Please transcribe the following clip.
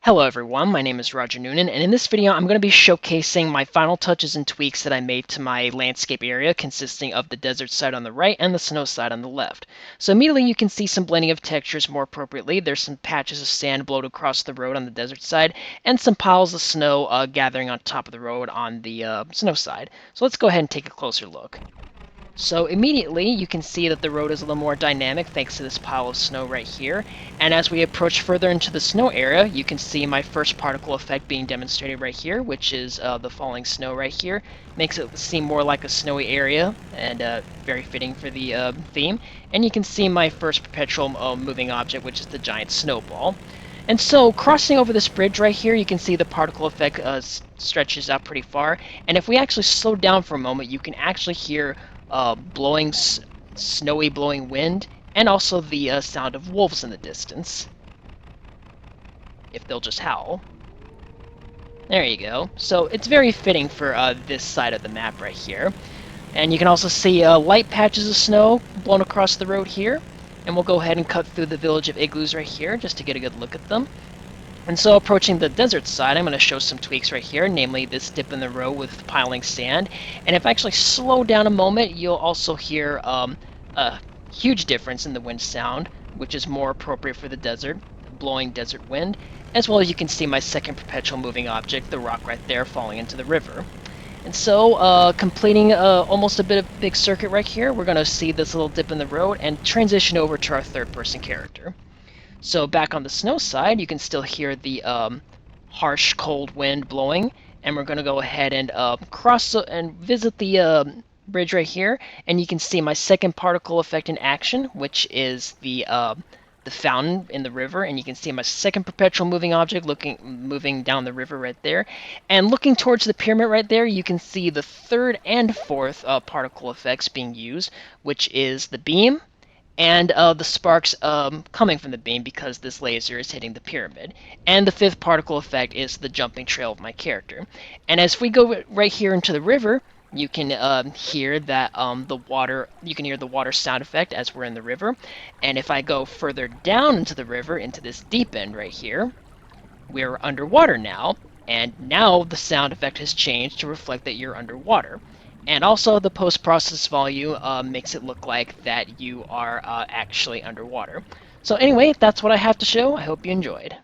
Hello everyone, my name is Roger Noonan, and in this video I'm going to be showcasing my final touches and tweaks that I made to my landscape area consisting of the desert side on the right and the snow side on the left. So immediately you can see some blending of textures more appropriately. There's some patches of sand blowed across the road on the desert side, and some piles of snow gathering on top of the road on the snow side. So let's go ahead and take a closer look. So immediately you can see that the road is a little more dynamic thanks to this pile of snow right here. And as we approach further into the snow area, you can see my first particle effect being demonstrated right here, which is the falling snow right here. Makes it seem more like a snowy area and very fitting for the theme. And you can see my first perpetual moving object, which is the giant snowball. And so, crossing over this bridge right here, you can see the particle effect stretches out pretty far. And if we actually slow down for a moment, you can actually hear snowy blowing wind, and also the sound of wolves in the distance, if they'll just howl. There you go. So it's very fitting for this side of the map right here. And you can also see light patches of snow blown across the road here. And we'll go ahead and cut through the village of igloos right here, just to get a good look at them. And so approaching the desert side, I'm going to show some tweaks right here, namely this dip in the road with piling sand. And if I actually slow down a moment, you'll also hear a huge difference in the wind sound, which is more appropriate for the desert, blowing desert wind, as well as you can see my second perpetual moving object, the rock right there, falling into the river. And so, completing almost a bit of big circuit right here, we're going to see this little dip in the road and transition over to our third-person character. So back on the snow side, you can still hear the harsh, cold wind blowing, and we're going to go ahead and cross and visit the bridge right here, and you can see my second particle effect in action, which is the fountain in the river, and you can see my second perpetual moving object moving down the river right there. And looking towards the pyramid right there, you can see the third and fourth particle effects being used, which is the beam, and the sparks coming from the beam because this laser is hitting the pyramid. And the fifth particle effect is the jumping trail of my character. And as we go right here into the river, you can hear that you can hear the water sound effect as we're in the river. And if I go further down into the river, into this deep end right here, we're underwater now. And now the sound effect has changed to reflect that you're underwater. And also the post-process volume makes it look like that you are actually underwater. So anyway, that's what I have to show. I hope you enjoyed.